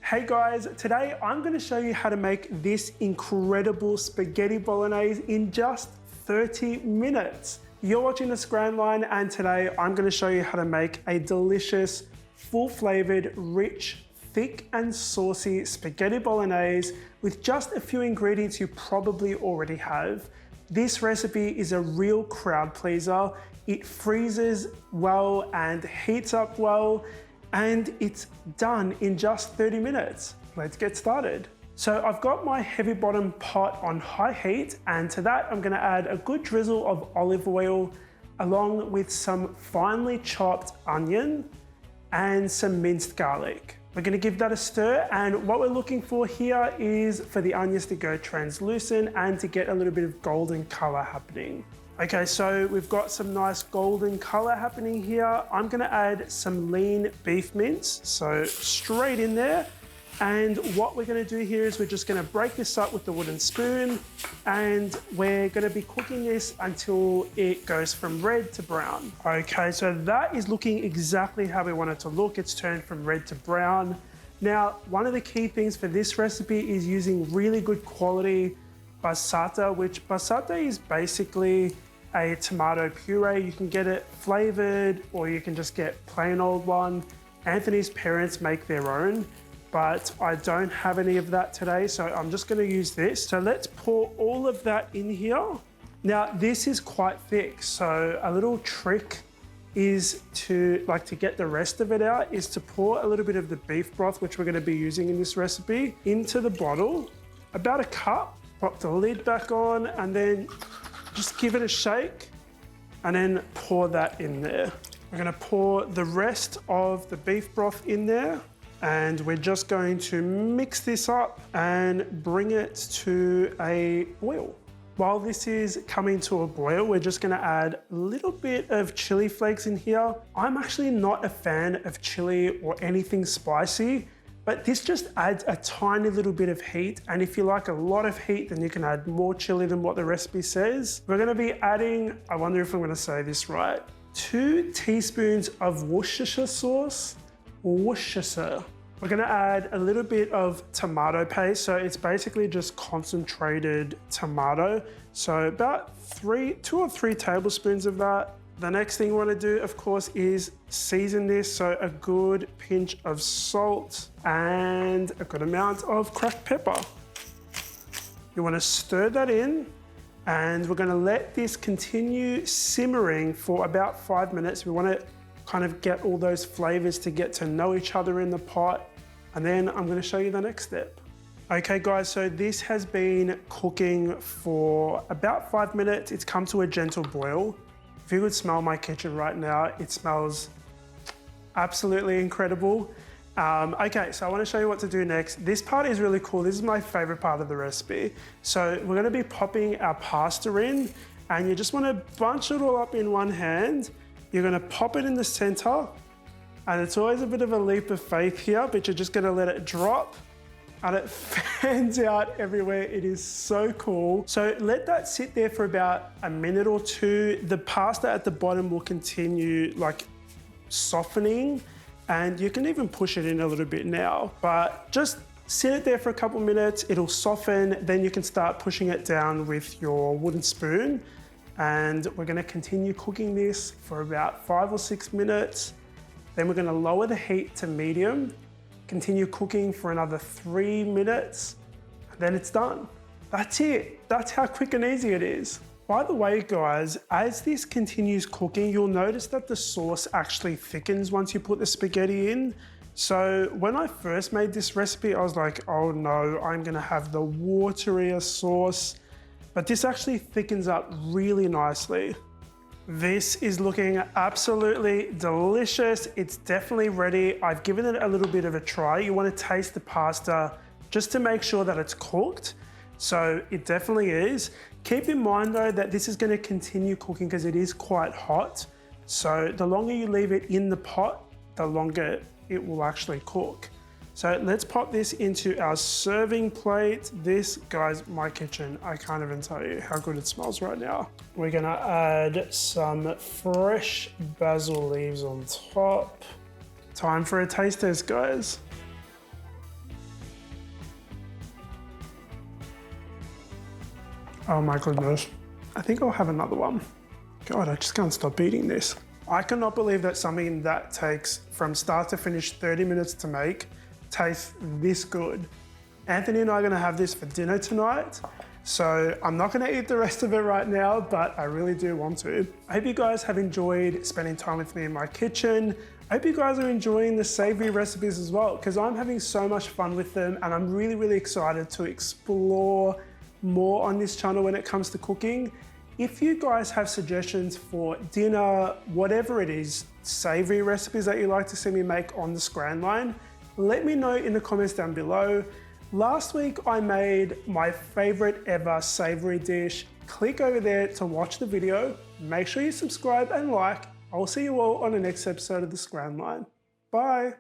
Hey guys, today I'm going to show you how to make this incredible spaghetti bolognese in just 30 minutes. You're watching the Scran line, and today I'm going to show you how to make a delicious, full-flavored, rich, thick and saucy spaghetti bolognese with just a few ingredients you probably already have. This recipe is a real crowd pleaser. It freezes well and heats up well, and it's done in just 30 minutes. Let's get started. So I've got my heavy bottom pot on high heat, and to that I'm gonna add a good drizzle of olive oil along with some finely chopped onion and some minced garlic. We're gonna give that a stir, and what we're looking for here is for the onions to go translucent and to get a little bit of golden color happening. Okay, so we've got some nice golden color happening here. I'm gonna add some lean beef mince, so straight in there. And what we're gonna do here is we're just gonna break this up with the wooden spoon, and we're gonna be cooking this until it goes from red to brown. Okay, so that is looking exactly how we want it to look. It's turned from red to brown. Now, one of the key things for this recipe is using really good quality passata, which passata is basically a tomato puree. You can get it flavored or you can just get plain old one. Anthony's parents make their own, but I don't have any of that today, so I'm just gonna use this. So let's pour all of that in here. Now, this is quite thick, so a little trick is to get the rest of it out is to pour a little bit of the beef broth, which we're gonna be using in this recipe, into the bottle, about a cup. Pop the lid back on and then just give it a shake and then pour that in there. We're gonna pour the rest of the beef broth in there, and we're just going to mix this up and bring it to a boil. While this is coming to a boil, we're just gonna add a little bit of chili flakes in here. I'm actually not a fan of chili or anything spicy, but this just adds a tiny little bit of heat. And if you like a lot of heat, then you can add more chili than what the recipe says. We're gonna be adding, I wonder if I'm gonna say this right, 2 teaspoons of Worcestershire sauce. Worcestershire. We're gonna add a little bit of tomato paste. So it's basically just concentrated tomato. So about 2 or 3 tablespoons of that. The next thing we want to do, of course, is season this. So a good pinch of salt and a good amount of cracked pepper. You want to stir that in, and we're going to let this continue simmering for about 5 minutes. We want to kind of get all those flavors to get to know each other in the pot, and then I'm going to show you the next step. Okay guys, so this has been cooking for about 5 minutes. It's come to a gentle boil. If you could smell my kitchen right now, it smells absolutely incredible. Okay, so I want to show you what to do next. This part is really cool. This is my favorite part of the recipe. So we're going to be popping our pasta in, and you just want to bunch it all up in one hand. You're going to pop it in the center, and it's always a bit of a leap of faith here, but you're just going to let it drop, and it fans out everywhere. It is so cool. So let that sit there for about a minute or two. The pasta at the bottom will continue softening, and you can even push it in a little bit now, but just sit it there for a couple minutes. It'll soften, then you can start pushing it down with your wooden spoon. And we're gonna continue cooking this for about 5 or 6 minutes. Then we're gonna lower the heat to medium, continue cooking for another 3 minutes, and then it's done. That's it. That's how quick and easy it is. By the way, guys, as this continues cooking, you'll notice that the sauce actually thickens once you put the spaghetti in. So when I first made this recipe, I was like, oh no, I'm gonna have the waterier sauce. But this actually thickens up really nicely. This is looking absolutely delicious. It's definitely ready. I've given it a little bit of a try. You want to taste the pasta just to make sure that it's cooked. So it definitely is. Keep in mind though that this is going to continue cooking because it is quite hot. So the longer you leave it in the pot, the longer it will actually cook. So let's pop this into our serving plate. This, guys, my kitchen, I can't even tell you how good it smells right now. We're gonna add some fresh basil leaves on top. Time for a taste test, guys. Oh my goodness. I think I'll have another one. God, I just can't stop eating this. I cannot believe that something that takes from start to finish 30 minutes to make tastes this good. Anthony and I are gonna have this for dinner tonight. So I'm not gonna eat the rest of it right now, but I really do want to. I hope you guys have enjoyed spending time with me in my kitchen. I hope you guys are enjoying the savory recipes as well, because I'm having so much fun with them and I'm really, really excited to explore more on this channel when it comes to cooking. If you guys have suggestions for dinner, whatever it is, savory recipes that you'd like to see me make on the Scran line, let me know in the comments down below. Last week I made my favorite ever savory dish. Click over there to watch the video. Make sure you subscribe and like. I'll see you all on the next episode of the Scran line. Bye.